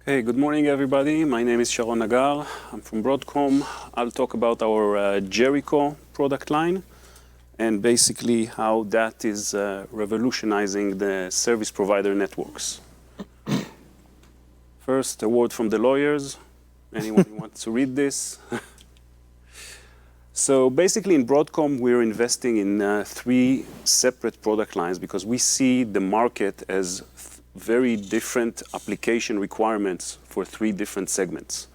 Hey, good morning, everybody. My name is Sharon Nagar. I'm from Broadcom. I'll talk about our Jericho product line and basically how that is revolutionizing the service provider networks. First, a word from the lawyers. Anyone who wants to read this? So basically, in Broadcom, we're investing in three separate product lines because we see the market as very different application requirements for three different segments.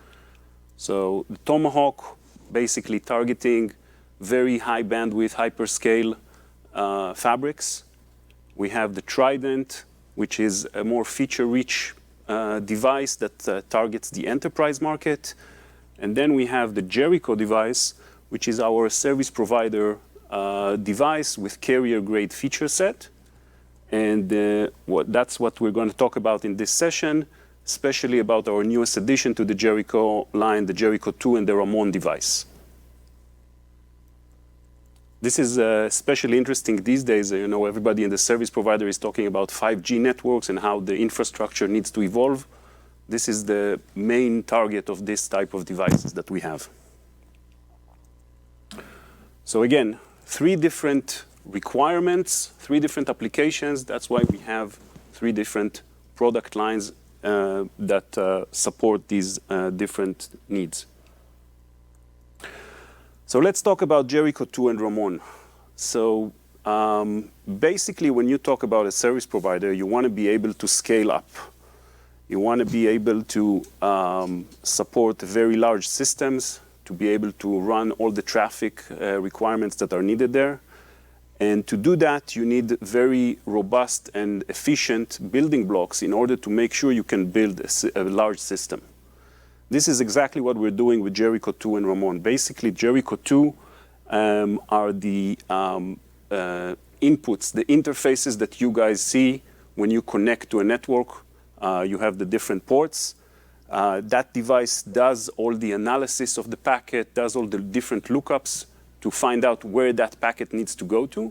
So the Tomahawk, basically targeting very high bandwidth, hyperscale fabrics. We have the Trident, which is a more feature-rich device that targets the enterprise market. And then we have the Jericho device, which is our service provider device with carrier-grade feature set. And that's what we're going to talk about in this session, especially about our newest addition to the Jericho line, the Jericho2 and the Ramon device. This is especially interesting these days. You know, everybody in the service provider is talking about 5G networks and how the infrastructure needs to evolve. This is the main target of this type of devices that we have. So again, three different requirements, three different applications. That's why we have three different product lines that support these different needs. So let's talk about Jericho2 and Ramon. So basically, when you talk about a service provider, you want to be able to scale up. You want to be able to support very large systems, to be able to run all the traffic requirements that are needed there. And to do that, you need very robust and efficient building blocks in order to make sure you can build a large system. This is exactly what we're doing with Jericho2 and Ramon. Basically, Jericho2 are the inputs, the interfaces that you guys see when you connect to a network. You have the different ports. That device does all the analysis of the packet, does all the different lookups to find out where that packet needs to go to.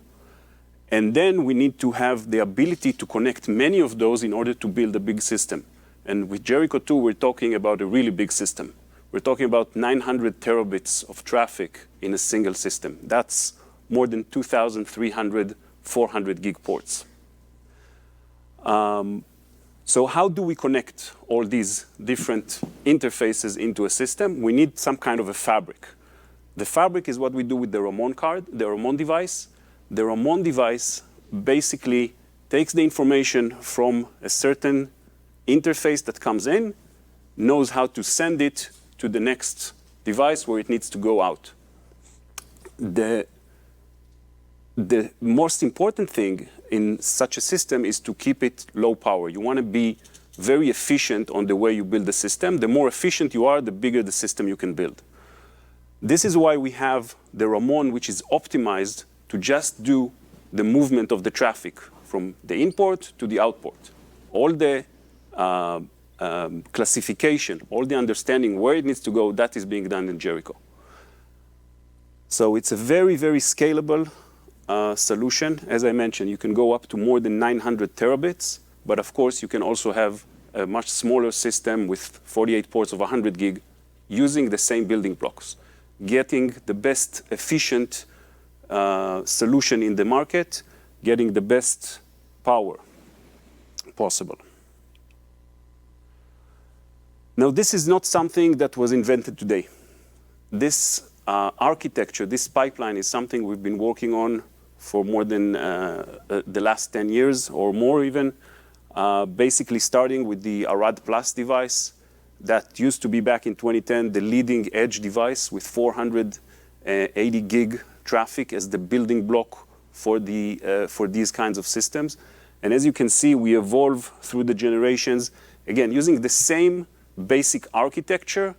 And then we need to have the ability to connect many of those in order to build a big system. And with Jericho2, we're talking about a really big system. We're talking about 900 terabits of traffic in a single system. That's more than 2,300 400 gig ports. So how do we connect all these different interfaces into a system? We need some kind of a fabric. The fabric is what we do with the Ramon card, the Ramon device. The Ramon device basically takes the information from a certain interface that comes in, knows how to send it to the next device where it needs to go out. The most important thing in such a system is to keep it low power. You want to be very efficient on the way you build the system. The more efficient you are, the bigger the system you can build. This is why we have the Ramon, which is optimized to just do the movement of the traffic from the import to the output. All the classification, all the understanding where it needs to go, that is being done in Jericho. So it's a very, very scalable solution. As I mentioned, you can go up to more than 900 terabits, but of course you can also have a much smaller system with 48 ports of 100 gig using the same building blocks, getting the best efficient solution in the market, getting the best power possible. Now, this is not something that was invented today. This architecture, this pipeline is something we've been working on for more than the last 10 years or more even, basically starting with the Arad Plus device that used to be back in 2010 the leading edge device with 480 gig traffic as the building block for these kinds of systems. And as you can see, we evolve through the generations, again, using the same basic architecture,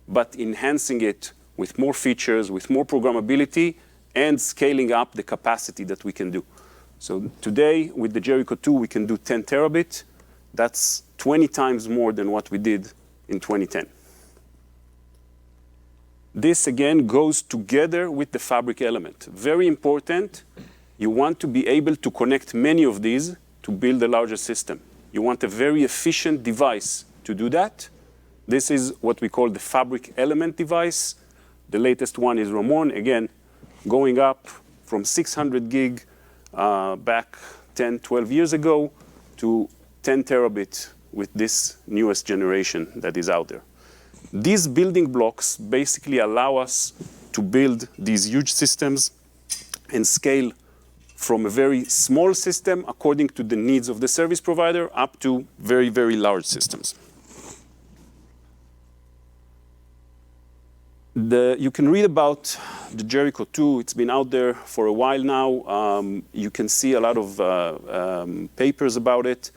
but enhancing it with more features, with more programmability, and scaling up the capacity that we can do. So today, with the Jericho2, we can do 10 terabit. That's 20 times more than what we did in 2010. This, again, goes together with the fabric element. Very important. You want to be able to connect many of these to build a larger system. You want a very efficient device to do that. This is what we call the fabric element device. The latest one is Ramon, again, going up from 600 gig back 10, 12 years ago to 10 terabit with this newest generation that is out there. These building blocks basically allow us to build these huge systems and scale from a very small system according to the needs of the service provider up to very, very large systems. You can read about the Jericho2. It's been out there for a while now. You can see a lot of papers about it.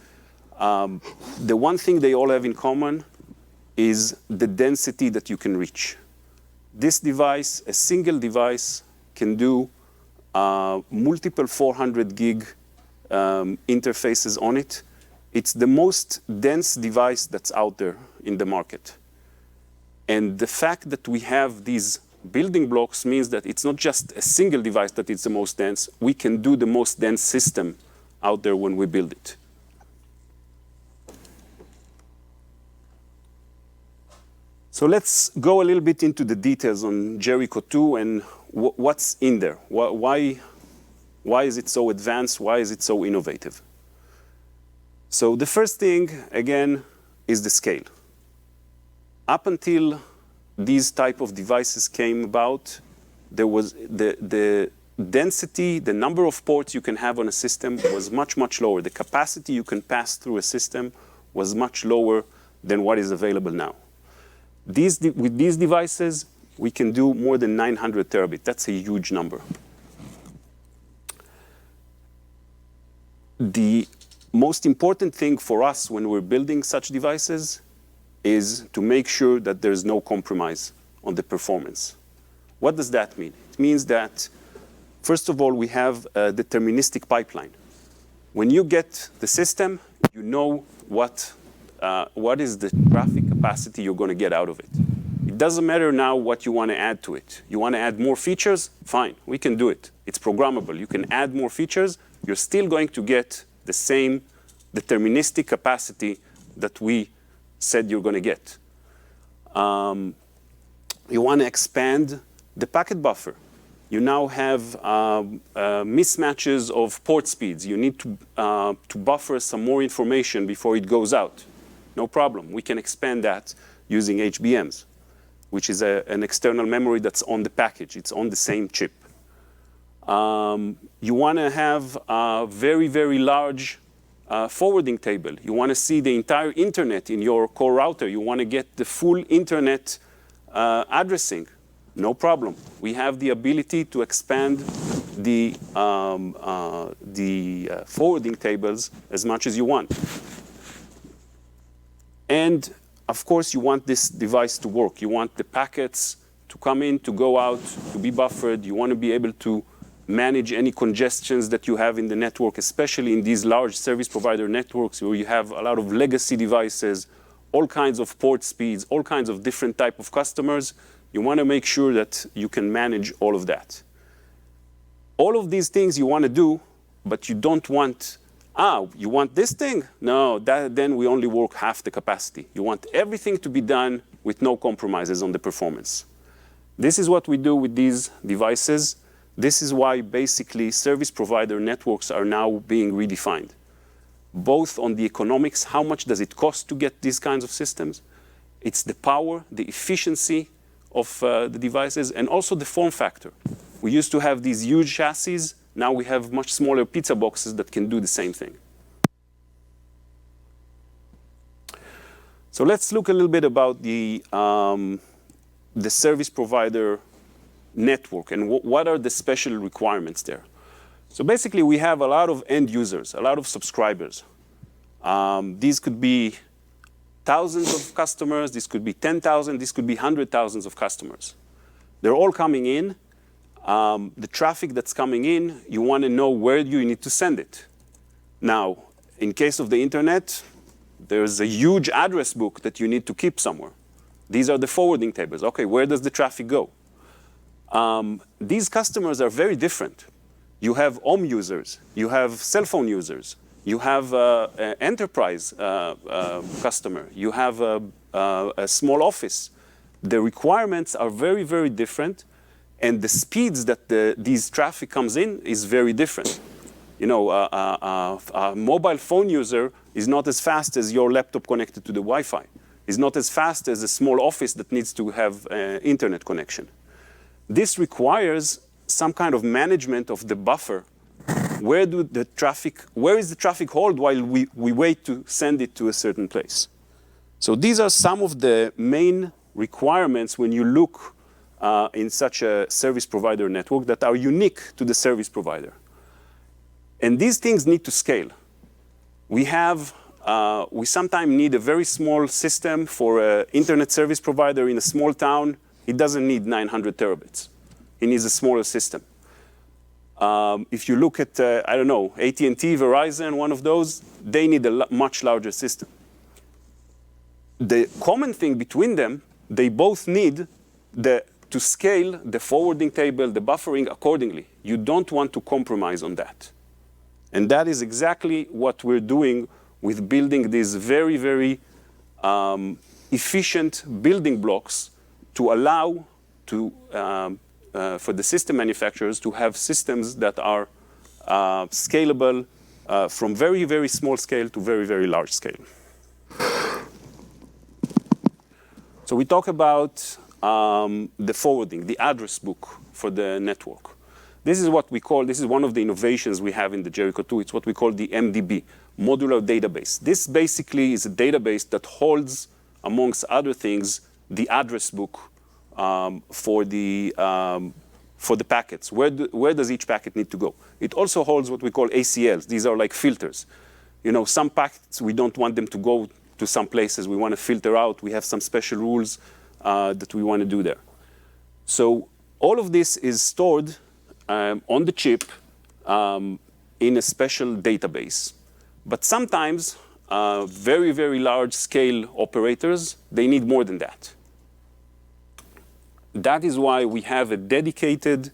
The one thing they all have in common is the density that you can reach. This device, a single device, can do multiple 400 gig interfaces on it. It's the most dense device that's out there in the market. And the fact that we have these building blocks means that it's not just a single device that is the most dense. We can do the most dense system out there when we build it. So let's go a little bit into the details on Jericho2 and what's in there. Why is it so advanced? Why is it so innovative? So the first thing, again, is the scale. Up until these type of devices came about, there was the density, the number of ports you can have on a system was much, much lower. The capacity you can pass through a system was much lower than what is available now. With these devices, we can do more than 900 terabit. That's a huge number. The most important thing for us when we're building such devices is to make sure that there's no compromise on the performance. What does that mean? It means that, first of all, we have a deterministic pipeline. When you get the system, you know what is the traffic capacity you're going to get out of it. It doesn't matter now what you want to add to it. You want to add more features? Fine, we can do it. It's programmable. You can add more features. You're still going to get the same deterministic capacity that we said you're going to get. You want to expand the packet buffer. You now have mismatches of port speeds. You need to buffer some more information before it goes out. No problem. We can expand that using HBMs, which is an external memory that's on the package. It's on the same chip. You want to have a very, very large forwarding table. You want to see the entire internet in your core router. You want to get the full internet addressing. No problem. We have the ability to expand the forwarding tables as much as you want. And of course, you want this device to work. You want the packets to come in, to go out, to be buffered. You want to be able to manage any congestions that you have in the network, especially in these large service provider networks where you have a lot of legacy devices, all kinds of port speeds, all kinds of different type of customers. You want to make sure that you can manage all of that. All of these things you want to do, but you don't want, you want this thing? No, then we only work half the capacity. You want everything to be done with no compromises on the performance. This is what we do with these devices. This is why basically service provider networks are now being redefined, both on the economics, how much does it cost to get these kinds of systems? It's the power, the efficiency of the devices, and also the form factor. We used to have these huge chassis. Now we have much smaller pizza boxes that can do the same thing. So let's look a little bit about the service provider network and what are the special requirements there. So basically, we have a lot of end users, a lot of subscribers. These could be thousands of customers. This could be 10,000. This could be 100,000s of customers. They're all coming in. The traffic that's coming in, you want to know where you need to send it. Now, in case of the internet, there's a huge address book that you need to keep somewhere. These are the forwarding tables. OK, where does the traffic go? These customers are very different. You have home users. You have cell phone users. You have an enterprise customer. You have a small office. The requirements are very, very different, and the speeds that these traffic comes in is very different. You know, a mobile phone user is not as fast as your laptop connected to the Wi-Fi. It's not as fast as a small office that needs to have internet connection. This requires some kind of management of the buffer. Where is the traffic hold while we wait to send it to a certain place? So these are some of the main requirements when you look in such a service provider network that are unique to the service provider. And these things need to scale. We sometimes need a very small system for an internet service provider in a small town. It doesn't need 900 terabits. It needs a smaller system. If you look at, I don't know, AT&T, Verizon, one of those, they need a much larger system. The common thing between them, they both need to scale the forwarding table, the buffering accordingly. You don't want to compromise on that. And that is exactly what we're doing with building these very, very efficient building blocks to allow for the system manufacturers to have systems that are scalable from very, very small scale to very, very large scale. So we talk about the forwarding, the address book for the network. This is what we call, this is one of the innovations we have in the Jericho2. It's what we call the MDBE, Modular Database. This basically is a database that holds, amongst other things, the address book for the packets. Where does each packet need to go? It also holds what we call ACLs. These are like filters. You know, some packets, we don't want them to go to some places. We want to filter out. We have some special rules that we want to do there. So all of this is stored on the chip in a special database. But sometimes very, very large scale operators, they need more than that. That is why we have a dedicated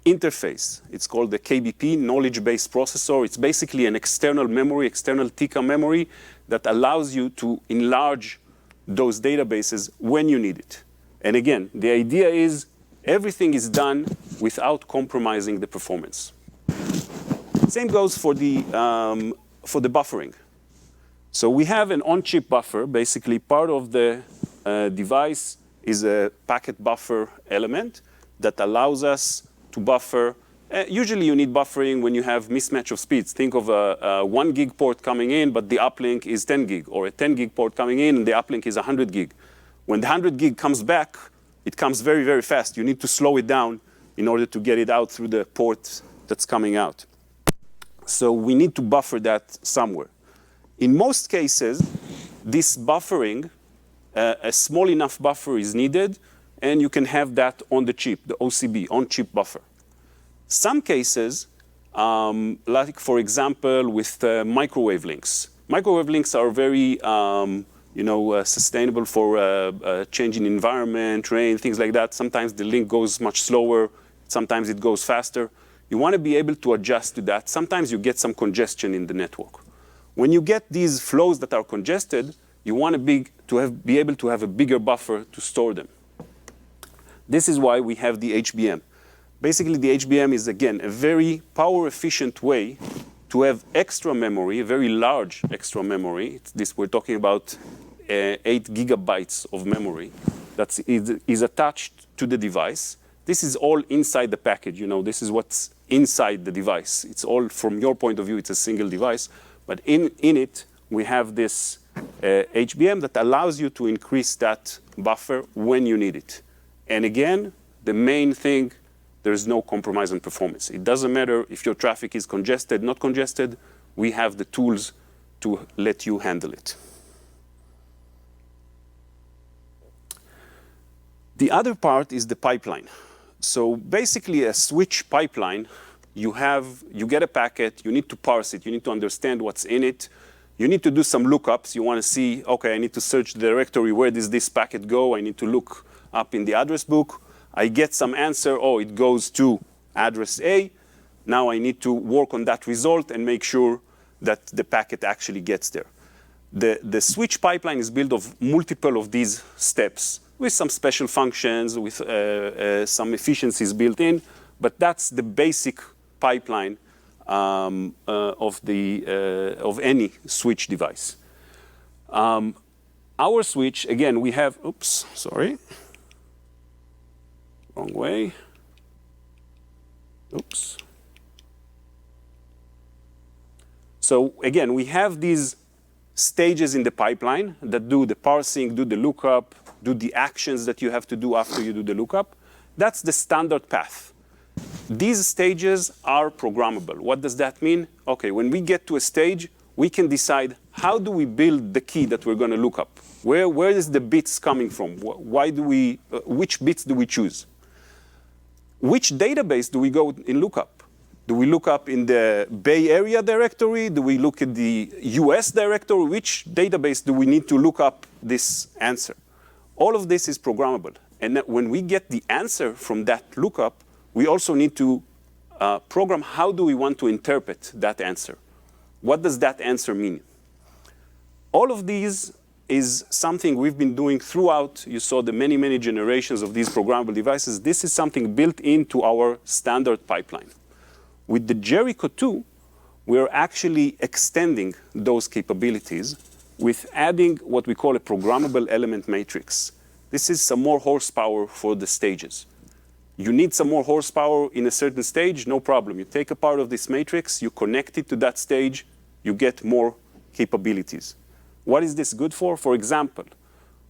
interface. It's called the KBP, knowledge-based processor. It's basically an external memory, external TICA memory that allows you to enlarge those databases when you need it. And again, the idea is everything is done without compromising the performance. Same goes for the buffering. So we have an on-chip buffer. Basically, part of the device is a packet buffer element that allows us to buffer. Usually you need buffering when you have mismatch of speeds. Think of a 1 gig port coming in, but the uplink is 10 gig, or a 10 gig port coming in and the uplink is 100 gig. When the 100 gig comes back, it comes very, very fast. You need to slow it down in order to get it out through the port that's coming out. So we need to buffer that somewhere. In most cases, this buffering, a small enough buffer is needed, and you can have that on the chip, the OCB, on-chip buffer. Some cases, like for example, with microwave links. Microwave links are very sustainable for changing environment, rain, things like that. Sometimes the link goes much slower. Sometimes it goes faster. You want to be able to adjust to that. Sometimes you get some congestion in the network. When you get these flows that are congested, you want to be able to have a bigger buffer to store them. This is why we have the HBM. Basically, the HBM is, again, a very power-efficient way to have extra memory, a very large extra memory. We're talking about 8 gigabytes of memory that is attached to the device. This is all inside the package. You know, this is what's inside the device. It's all, from your point of view, it's a single device. But in it, we have this HBM that allows you to increase that buffer when you need it. And again, the main thing, there's no compromise on performance. It doesn't matter if your traffic is congested, not congested. We have the tools to let you handle it. The other part is the pipeline. So basically, a switch pipeline, you get a packet, you need to parse it, you need to understand what's in it. You need to do some lookups. You want to see, okay, I need to search the directory. Where does this packet go? I need to look up in the address book. I get some answer. Oh, it goes to address A. Now I need to work on that result and make sure that the packet actually gets there. The switch pipeline is built of multiple of these steps with some special functions, with some efficiencies built in, but that's the basic pipeline of any switch device. Our switch, again, we have, oops, sorry, wrong way. Oops. So again, we have these stages in the pipeline that do the parsing, do the lookup, do the actions that you have to do after you do the lookup. That's the standard path. These stages are programmable. What does that mean? Okay, when we get to a stage, we can decide how do we build the key that we're going to look up? Where is the bits coming from? Why do we, which bits do we choose? Which database do we go in lookup? Do we look up in the Bay Area directory? Do we look at the US directory? Which database do we need to look up this answer? All of this is programmable. And when we get the answer from that lookup, we also need to program how do we want to interpret that answer. What does that answer mean? All of these is something we've been doing throughout. You saw the many, many generations of these programmable devices. This is something built into our standard pipeline. With the Jericho2, we're actually extending those capabilities with adding what we call a programmable element matrix. This is some more horsepower for the stages. You need some more horsepower in a certain stage, no problem. You take a part of this matrix, you connect it to that stage, you get more capabilities. What is this good for? For example,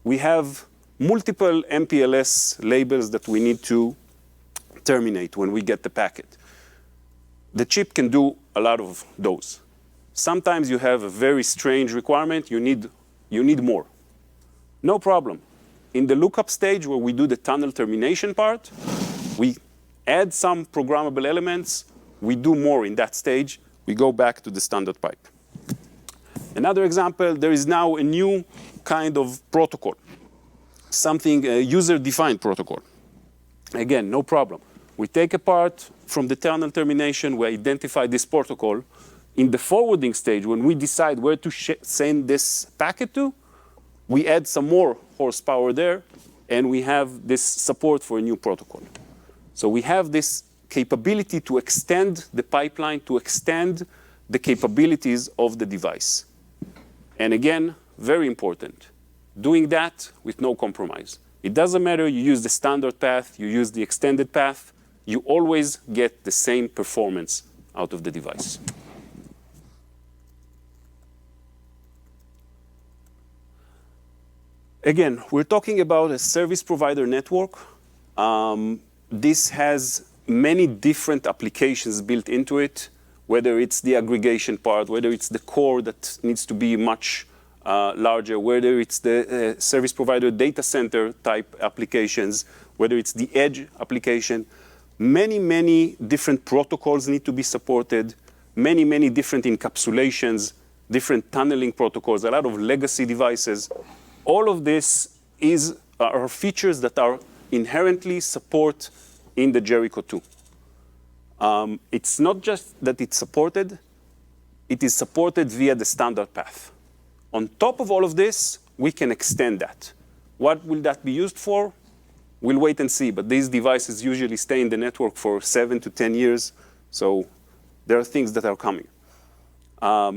we have multiple MPLS labels that we need to terminate when we get the packet. The chip can do a lot of those. Sometimes you have a very strange requirement, you need more. No problem. In the lookup stage where we do the tunnel termination part, we add some programmable elements, we do more in that stage, we go back to the standard pipe. Another example, there is now a new kind of protocol, something, a user-defined protocol. Again, no problem. We take a part from the tunnel termination, we identify this protocol. In the forwarding stage, when we decide where to send this packet to, we add some more horsepower there, and we have this support for a new protocol. So we have this capability to extend the pipeline, to extend the capabilities of the device. And again, very important, doing that with no compromise. It doesn't matter you use the standard path, you use the extended path, you always get the same performance out of the device. Again, we're talking about a service provider network. This has many different applications built into it, whether it's the aggregation part, whether it's the core that needs to be much larger, whether it's the service provider data center type applications, whether it's the edge application. Many, many different protocols need to be supported, many, many different encapsulations, different tunneling protocols, a lot of legacy devices. All of this are features that are inherently support in the Jericho2. It's not just that it's supported, it is supported via the standard path. On top of all of this, we can extend that. What will that be used for? We'll wait and see, but these devices usually stay in the network for 7 to 10 years, so there are things that are coming.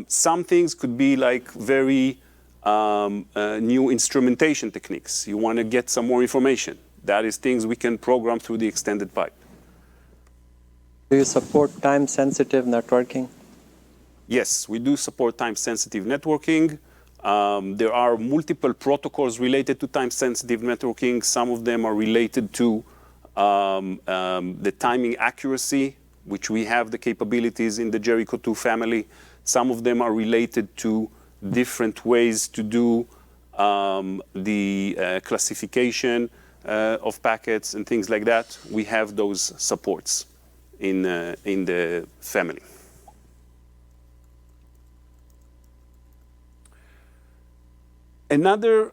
Some things could be like very new instrumentation techniques. You want to get some more information. That is things we can program through the extended pipe. Do you support time-sensitive networking? Yes, we do support time-sensitive networking. There are multiple protocols related to time-sensitive networking. Some of them are related to the timing accuracy, which we have the capabilities in the Jericho2 family. Some of them are related to different ways to do the classification of packets and things like that. We have those supports in the family. Another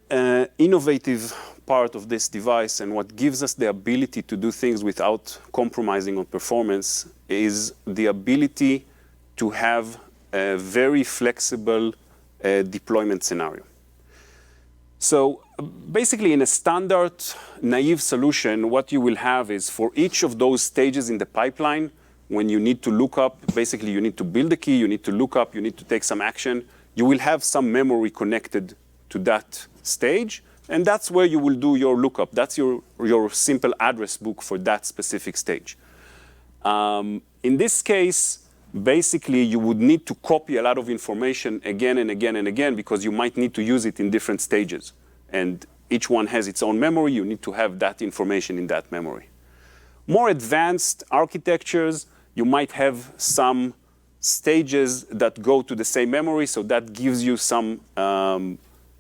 innovative part of this device and what gives us the ability to do things without compromising on performance is the ability to have a very flexible deployment scenario. So basically, in a standard naive solution, what you will have is for each of those stages in the pipeline, when you need to look up, basically you need to build a key, you need to look up, you need to take some action, you will have some memory connected to that stage, and that's where you will do your lookup. That's your simple address book for that specific stage. In this case, basically, you would need to copy a lot of information again and again and again because you might need to use it in different stages. And each one has its own memory. You need to have that information in that memory. More advanced architectures, you might have some stages that go to the same memory, so that gives you some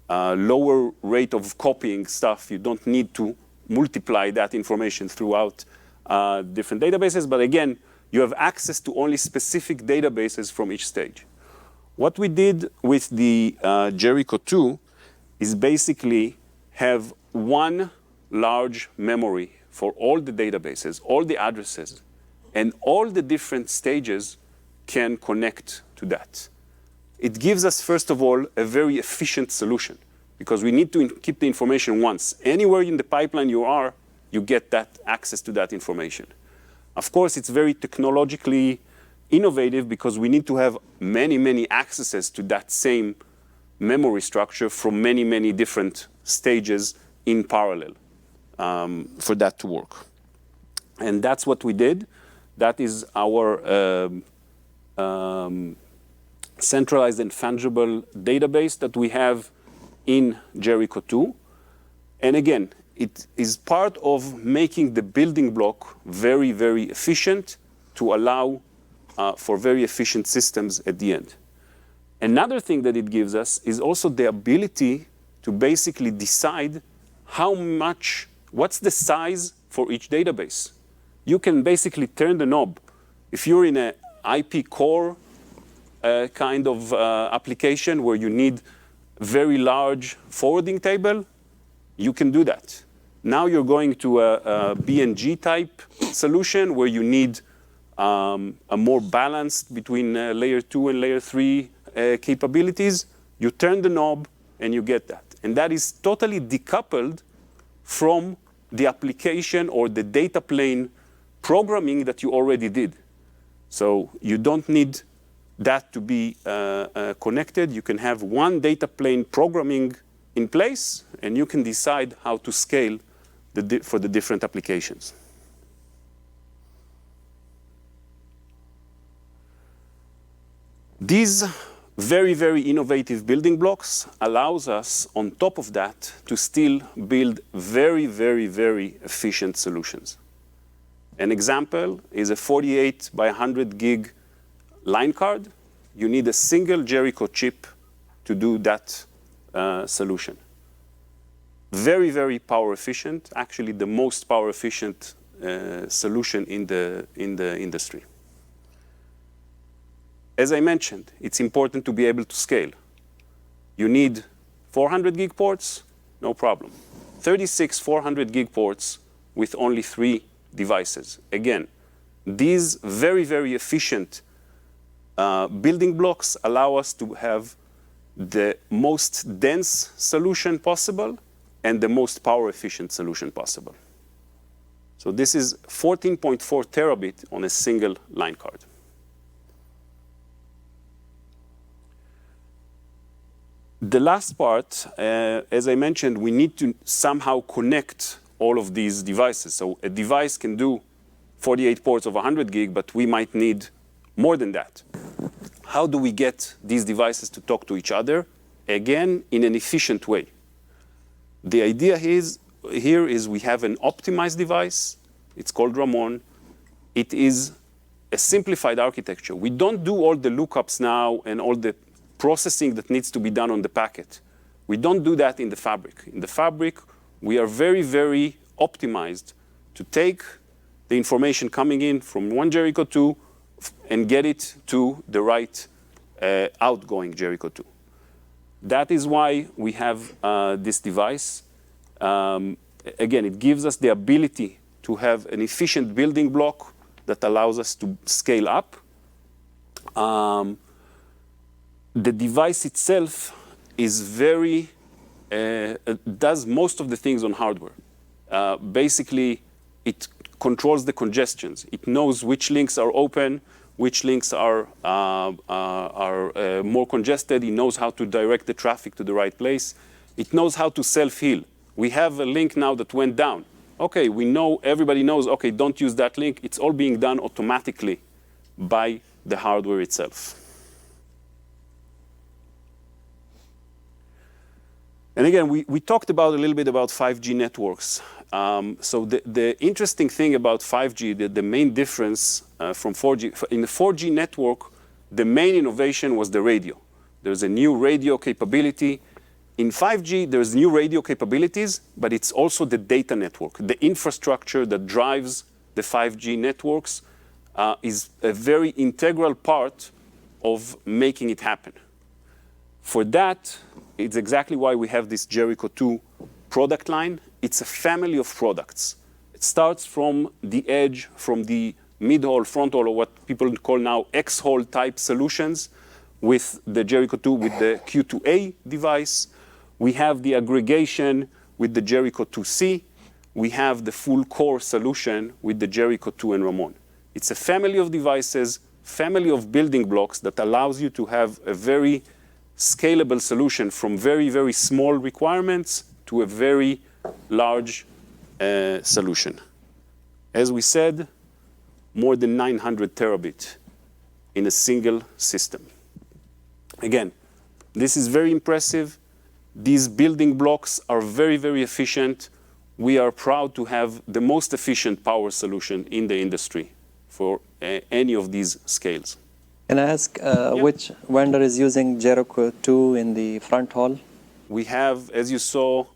lower rate of copying stuff. You don't need to multiply that information throughout different databases. But again, you have access to only specific databases from each stage. What we did with the Jericho2 is basically have one large memory for all the databases, all the addresses, and all the different stages can connect to that. It gives us, first of all, a very efficient solution because we need to keep the information once. Anywhere in the pipeline you are, you get that access to that information. Of course, it's very technologically innovative because we need to have many, many accesses to that same memory structure from many, many different stages in parallel for that to work. And that's what we did. That is our centralized and fungible database that we have in Jericho2. And again, it is part of making the building block very, very efficient to allow for very efficient systems at the end. Another thing that it gives us is also the ability to basically decide what's the size for each database. You can basically turn the knob. If you're in an IP core kind of application where you need very large forwarding table, you can do that. Now you're going to a BNG type solution where you need a more balanced between layer 2 and layer 3 capabilities. You turn the knob and you get that. And that is totally decoupled from the application or the data plane programming that you already did. So you don't need that to be connected. You can have one data plane programming in place, and you can decide how to scale for the different applications. These very, very innovative building blocks allows us, on top of that, to still build very, very, very efficient solutions. An example is a 48 by 100 gig line card. You need a single Jericho chip to do that solution. Very, very power efficient, actually the most power efficient solution in the industry. As I mentioned, it's important to be able to scale. You need 400 gig ports, no problem. 36 400 gig ports with only 3 devices. Again, these very, very efficient building blocks allow us to have the most dense solution possible and the most power efficient solution possible. So this is 14.4 terabit on a single line card. The last part, as I mentioned, we need to somehow connect all of these devices. So a device can do 48 ports of 100 gig, but we might need more than that. How do we get these devices to talk to each other? Again, in an efficient way. The idea here is we have an optimized device. It's called Ramon. It is a simplified architecture. We don't do all the lookups now and all the processing that needs to be done on the packet. We don't do that in the fabric. In the fabric, we are very, very optimized to take the information coming in from one Jericho2 and get it to the right outgoing Jericho2. That is why we have this device. Again, it gives us the ability to have an efficient building block that allows us to scale up. the device itself is very, does most of the things on hardware. Basically, it controls the congestions. It knows which links are open, which links are more congested. It knows how to direct the traffic to the right place. It knows how to self-heal. We have a link now that went down. Okay, we know, everybody knows, okay, don't use that link. It's all being done automatically by the hardware itself. And again, we talked about a little bit about 5G networks. So the interesting thing about 5G, the main difference from 4G, in the 4G network, the main innovation was the radio. There's a new radio capability. In 5G, there's new radio capabilities, but it's also the data network. The infrastructure that drives the 5G networks is a very integral part of making it happen. For that, it's exactly why we have this Jericho2 product line. It's a family of products. It starts from the edge, from the mid-haul, front-haul, or what people call now X-haul type solutions with the Jericho2 with the Q2A device. We have the aggregation with the Jericho2C. We have the full core solution with the Jericho2 and Ramon. It's a family of devices, family of building blocks that allows you to have a very scalable solution from very, very small requirements to a very large solution. As we said, more than 900 terabit in a single system. Again, this is very impressive. These building blocks are very, very efficient. We are proud to have the most efficient power solution in the industry for any of these scales. Can I ask which vendor is using Jericho2 in the front hall? We have, as you saw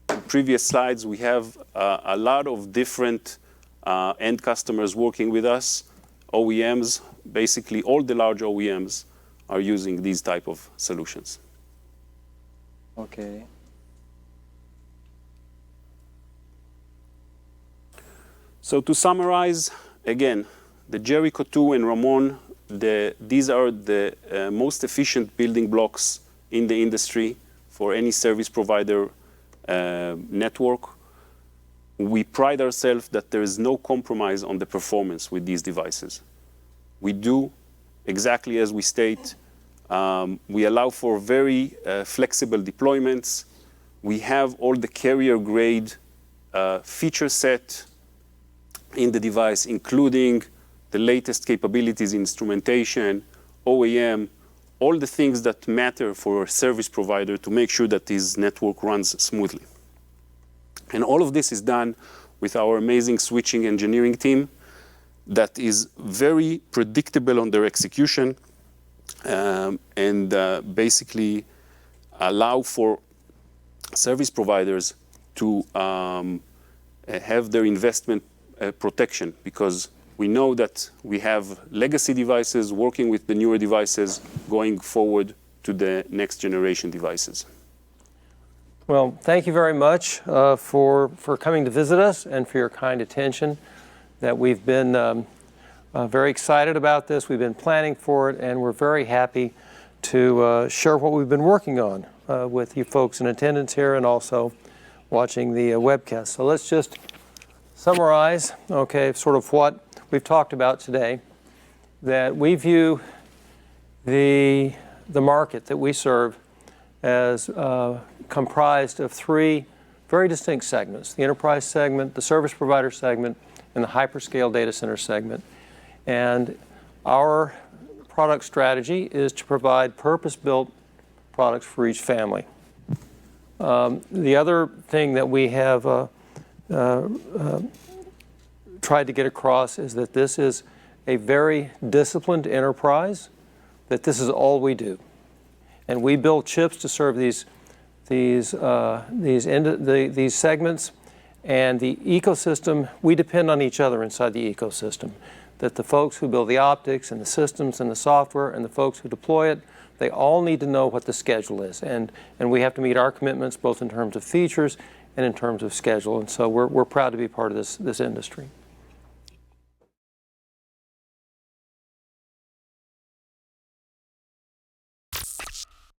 in previous slides, we have a lot of different end customers working with us. OEMs, basically all the large OEMs are using these type of solutions. Okay. So to summarize, again, the Jericho2 and Ramon, these are the most efficient building blocks in the industry for any service provider network. We pride ourselves that there is no compromise on the performance with these devices. We do exactly as we state. We allow for very flexible deployments. We have all the carrier grade feature set in the device, including the latest capabilities in instrumentation, OEM, all the things that matter for a service provider to make sure that this network runs smoothly. And all of this is done with our amazing switching engineering team that is very predictable on their execution and basically allow for service providers to have their investment protection, because we know that we have legacy devices working with the newer devices going forward to the next generation devices. Well, thank you very much for coming to visit us and for your kind attention. That we've been very excited about this. We've been planning for it, and we're very happy to share what we've been working on with you folks in attendance here and also watching the webcast. So let's just summarize, okay, sort of what we've talked about today. That we view the market that we serve as comprised of three very distinct segments: the enterprise segment, the service provider segment, and the hyperscale data center segment. And our product strategy is to provide purpose-built products for each family. The other thing that we have tried to get across is that this is a very disciplined enterprise, that this is all we do. And we build chips to serve these segments, and the ecosystem, we depend on each other inside the ecosystem. That the folks who build the optics and the systems and the software and the folks who deploy it, they all need to know what the schedule is. And we have to meet our commitments both in terms of features and in terms of schedule. And so we're proud to be part of this industry.